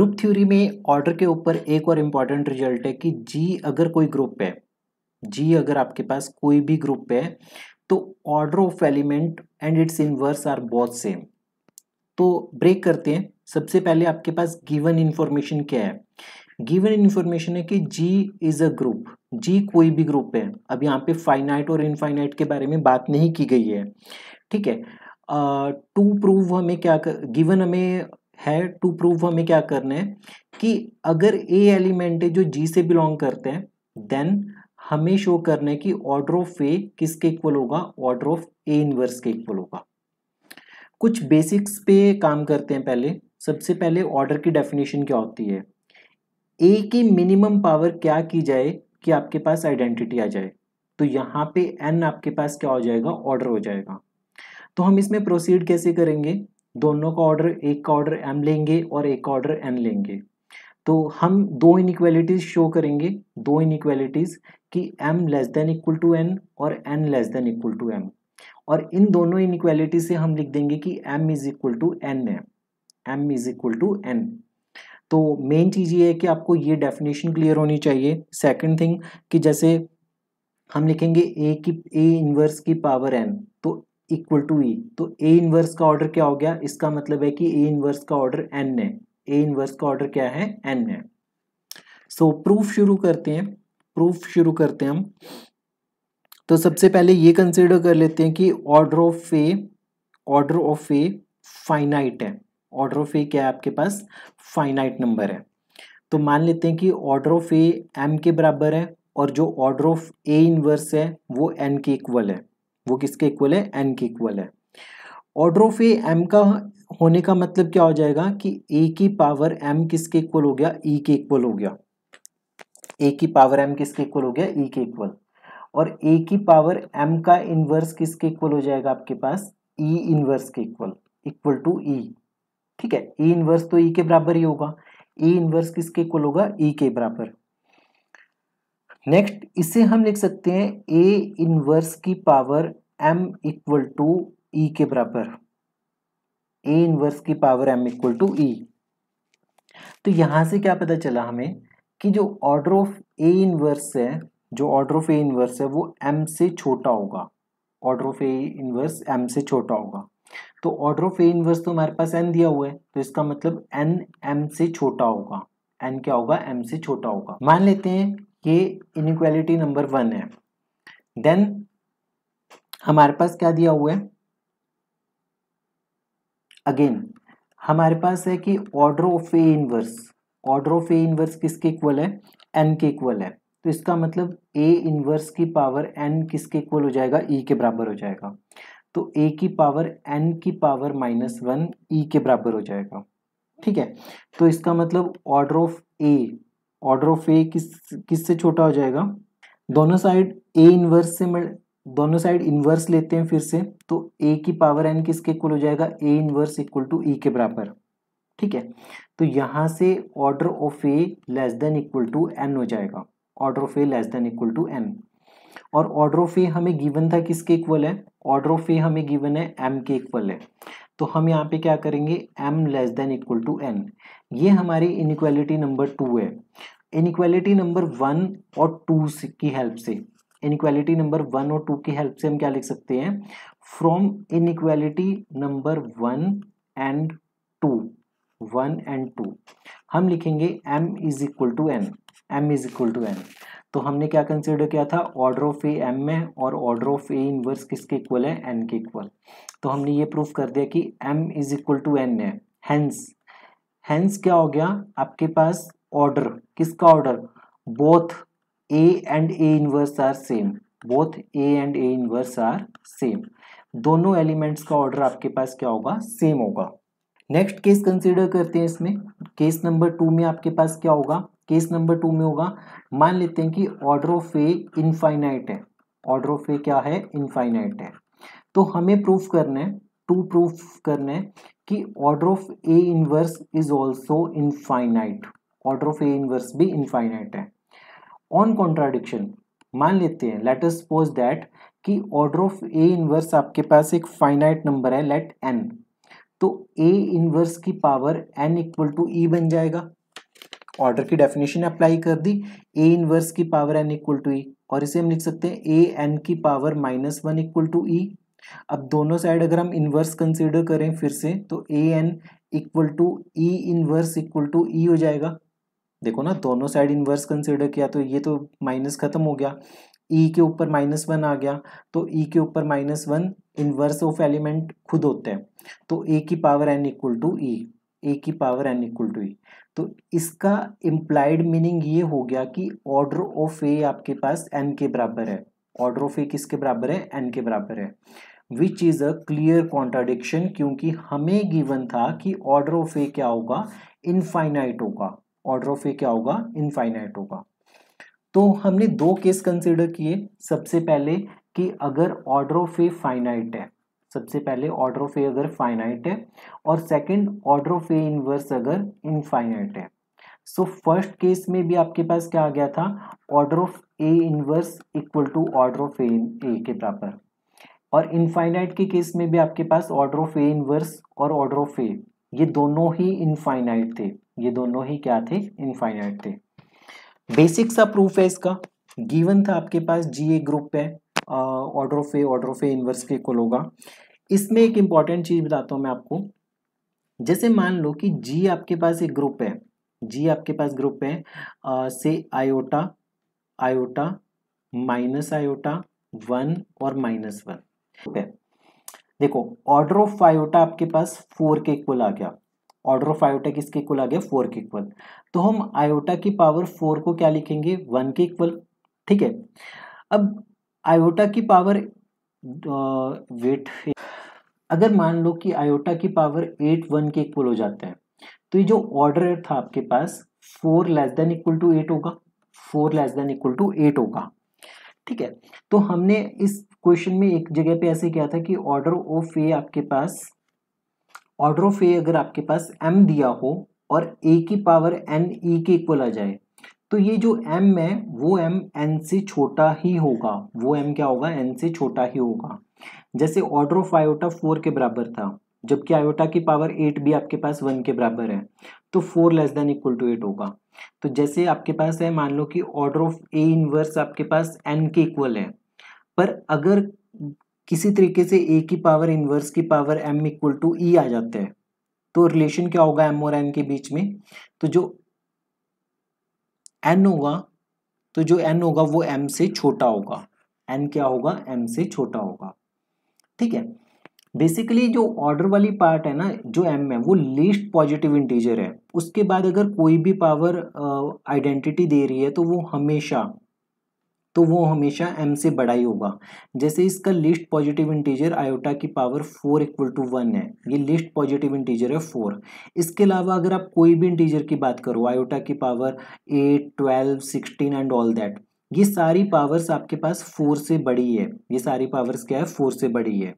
Group theory में order के ऊपर एक और इम्पॉर्टेंट रिजल्ट है कि जी अगर कोई ग्रुप है, जी अगर आपके पास कोई भी ग्रुप है तो order of element and its inverse are both same. तो ब्रेक करते हैं। सबसे पहले आपके पास गिवन इंफॉर्मेशन क्या है? गिवन इंफॉर्मेशन है कि जी इज अ ग्रुप, जी कोई भी ग्रुप है। अब यहाँ पे फाइनाइट और इनफाइनाइट के बारे में बात नहीं की गई है, ठीक है। टू प्रूव हमें क्या गिवन हमें है, टू प्रूव हमें क्या करना है कि अगर ए एलिमेंट है जो जी से बिलोंग करते हैं, देन हमें शो करना है कि ऑर्डर ऑफ ए किसके इक्वल होगा? ऑर्डर ऑफ ए इनवर्स के इक्वल होगा। कुछ बेसिक्स पे काम करते हैं पहले। सबसे पहले ऑर्डर की डेफिनेशन क्या होती है? ए की मिनिमम पावर क्या की जाए कि आपके पास आइडेंटिटी आ जाए? तो यहाँ पे एन आपके पास क्या हो जाएगा? ऑर्डर हो जाएगा। तो हम इसमें प्रोसीड कैसे करेंगे? दोनों का ऑर्डर, एक का ऑर्डर एम लेंगे और एक का ऑर्डर एन लेंगे। तो हम दो इनइक्वालिटीज शो करेंगे, दो इनइक्वालिटीज कि m less than equal to n और n less than equal to m, और इन दोनों इनइक्वालिटी से हम लिख देंगे कि m is equal to n है, m is equal to n। तो मेन चीज ये है कि आपको ये डेफिनेशन क्लियर होनी चाहिए। सेकंड थिंग कि जैसे हम लिखेंगे a इनवर्स की पावर n तो इक्वल टू e, तो a इनवर्स का ऑर्डर क्या हो गया? इसका मतलब है कि a इनवर्स का ऑर्डर n है, a इनवर्स का ऑर्डर क्या है? n है। सो प्रूफ शुरू करते हैं, प्रूफ शुरू करते हैं हम। तो सबसे पहले ये कंसिडर कर लेते हैं कि ऑर्डर ऑफ ए फाइनाइट है। ऑर्डर ऑफ ए क्या है आपके पास? फाइनाइट नंबर है। तो मान लेते हैं कि ऑर्डर ऑफ ए m के बराबर है और जो ऑर्डर ऑफ ए इनवर्स है वो n के इक्वल है। वो किसके इक्वल है? n के इक्वल है। ऑर्डर ऑफ ए m का होने का मतलब क्या हो जाएगा कि a की पावर m किसके इक्वल हो गया? e के इक्वल हो गया। a की पावर m किसके इक्वल हो गया? e के इक्वल। और a की पावर m का इनवर्स किसके इक्वल हो जाएगा आपके पास? e इनवर्स के इक्वल, इक्वल टू e, ठीक है। e इनवर्स तो e के बराबर ही होगा। e इनवर्स किसके इक्वल होगा? e के बराबर। नेक्स्ट इसे हम लिख सकते हैं a इनवर्स की power m equal to e के बराबर, a इनवर्स की power m equal to e। तो यहां से क्या पता चला हमें कि जो ऑर्डर ऑफ a इनवर्स है, जो ऑर्डर ऑफ a इनवर्स है वो m से छोटा होगा। Order of a inverse m से छोटा होगा। तो ऑर्डर ऑफ a इनवर्स तो हमारे पास n दिया हुआ है, तो इसका मतलब n m से छोटा होगा। n क्या होगा? m से छोटा होगा। मान लेते हैं ये इनइक्वालिटी नंबर 1 है। देन हमारे पास क्या दिया हुआ है? अगेन हमारे पास है कि order of A inverse, order of A inverse किसके इक्वल है? n के इक्वल है। तो इसका मतलब a इनवर्स की पावर n किसके इक्वल हो जाएगा? e के बराबर हो जाएगा। तो a की पावर n की पावर -1 e के बराबर हो जाएगा, ठीक है। तो इसका मतलब order of a, order of a किससे छोटा हो जाएगा? दोनों साइड a इनवर्स से दोनों साइड इनवर्स लेते हैं फिर से, तो a की पावर n किसके इक्वल हो जाएगा? a inverse equal to e के बराबर, ठीक है। तो यहां से order of a less than equal to n हो जाएगा, order of a less than equal to n। और ऑर्डर ऑफ a हमें गिवन था किसके इक्वल है? ऑर्डर ऑफ a हमें गिवन है m के इक्वल है। तो हम यहाँ पे क्या करेंगे? m less than equal to n। ये हमारी इनइक्वालिटी नंबर 2 है। इनइक्वालिटी नंबर 1 और 2 की हेल्प से, इनइक्वालिटी नंबर 1 और 2 की हेल्प से हम क्या लिख सकते हैं? From inequality number 1 and 2, 1 and 2 हम लिखेंगे m is equal to n, m is equal to n। तो हमने क्या कंसिडर किया था? ऑर्डर ऑफ ए m है और ऑर्डर ऑफ ए इनवर्स किसके इक्वल है? n के इक्वल। तो हमने ये प्रूफ कर दिया कि m is equal to n है। हेंस क्या हो गया आपके पास? ऑर्डर, किसका order? Both a and a inverse are same, both a and a inverse are same. दोनों एलिमेंट्स का ऑर्डर आपके पास क्या होगा? सेम होगा। नेक्स्ट केस कंसीडर करते हैं। इसमें केस नंबर 2 में आपके पास क्या होगा? केस नंबर 2 में होगा, मान लेते हैं कि ऑर्डर ऑफ ए इनफाइनाइट है। ऑर्डर ऑफ ए क्या है? इनफाइनाइट है। तो हमें प्रूफ करना है, टू प्रूफ करना है कि order of A inverse is also infinite, order of A inverse भी इनफाइनाइट है। ऑन कॉन्ट्राडिक्शन मान लेते हैं, लेट अस सपोज दैट कि ऑर्डर ऑफ ए इनवर्स आपके पास एक फाइनाइट नंबर है, लेट n। तो ए इनवर्स की पावर n इक्वल टू ई बन जाएगा। ऑर्डर की डेफिनेशन अप्लाई कर दी, ए इनवर्स की पावर n इक्वल टू ई, और इसे हम लिख सकते हैं ए एन की पावर -1 इक्वल टू ई। अब दोनों साइड अगर हम इनवर्स कंसीडर करें फिर से, तो A N equal to E inverse equal to E हो जाएगा। देखो ना, दोनों साइड इनवर्स कंसीडर किया तो ये तो माइनस खत्म हो गया, ई के ऊपर -1 आ गया, तो ई के ऊपर -1 इनवर्स ऑफ एलिमेंट खुद होते हैं, तो ए की पावर एन इक्वल टू ई, ए की पावर एन इक्वल टू ई। तो इसका इम्प्लाइड मीनिंग ये हो गया कि ऑर्डर ऑफ ए आपके पास एन के बराबर है। ऑर्डर ऑफ ए किसके बराबर है? एन के बराबर है, which is a clear contradiction, क्योंकि हमें गिवन था कि ऑर्डर ऑफ ए क्या होगा? इनफाइनाइट होगा। ऑर्डर ऑफ ए क्या होगा? इनफाइनाइट होगा। तो हमने दो केस कंसिडर किए। सबसे पहले कि अगर ऑर्डर ऑफ ए फाइनाइट है, सबसे पहले ऑर्डर ऑफ ए अगर फाइनाइट है, और second order of A inverse अगर इनफाइनाइट है। सो फर्स्ट केस में भी आपके पास क्या आ गया था? Order of A inverse equal to order of A के बराबर, और इनफाइनाइट के केस में भी आपके पास ऑर्डर ऑफ ए इनवर्स और ऑर्डर ऑफ ए, ये दोनों ही इनफाइनाइट थे। ये दोनों ही क्या थे? इनफाइनाइट थे। बेसिक सा प्रूफ है इसका। गिवन था आपके पास जी ए ग्रुप है, ऑर्डर ऑफ ए इनवर्स के इक्वल होगा। इसमें एक इंपॉर्टेंट चीज बताता हूं मैं आपको। जैसे मान लो कि जी आपके पास एक ग्रुप है, जी आपके पास ग्रुप है से आयोटा, आयोटा, माइनस आयोटा, 1 और -1 है। देखो ऑर्डर ऑफ आयोटा आपके पास 4 के इक्वल आ गया। ऑर्डर ऑफ आयोटा किसके इक्वल आ गया? 4 के इक्वल। तो हम आयोटा की पावर 4 को क्या लिखेंगे? 1 के इक्वल। ठीक है। अब आयोटा की पावर वेट, अगर मान लो कि आयोटा की पावर 8 1 के इक्वल हो जाता है, तो ये जो ऑर्डर था आपके पास 4 लेस देन इक्वल टू 8 होगा, 4 लेस देन इक्वल टू 8 होगा। ठीक है। तो हमने इस क्वेश्चन में एक जगह पे ऐसे किया था कि ऑर्डर ऑफ ए आपके पास, ऑर्डर ऑफ ए अगर आपके पास m दिया हो और a की पावर n e के इक्वल आ जाए, तो ये जो m है वो m n से छोटा ही होगा। वो m क्या होगा? n से छोटा ही होगा। जैसे ऑर्डर ऑफ आयोटा 4 के बराबर था, जबकि आयोटा की पावर 8 भी आपके पास 1 के बराबर है, तो 4 लेस देन इक्वल टू 8 होगा। तो जैसे आपके पास है, मान लो कि ऑर्डर ऑफ ए इनवर्स आपके पास n के इक्वल है, पर अगर किसी तरीके से a की पावर इनवर्स की पावर m इक्वल टू ई आ जाता है, तो रिलेशन क्या होगा m और n के बीच में? तो जो n होगा, तो जो n होगा वो m से छोटा होगा। n क्या होगा? m से छोटा होगा। ठीक है। बेसिकली जो ऑर्डर वाली पार्ट है ना, जो m है वो लीस्ट पॉजिटिव इंटीजर है। उसके बाद अगर कोई भी पावर आइडेंटिटी दे रही है, तो वो हमेशा m से बड़ा ही होगा। जैसे इसका लीस्ट पॉजिटिव इंटीजर आयोटा की पावर 4 इक्वल टू 1 है, ये लीस्ट पॉजिटिव इंटीजर है 4। इसके अलावा अगर आप कोई भी इंटीजर की बात करो, आयोटा की पावर 8 12 16 एंड ऑल दैट, ये सारी पावर्स आपके पास 4 से बड़ी है। ये सारी पावर्स क्या है? 4 से बड़ी है।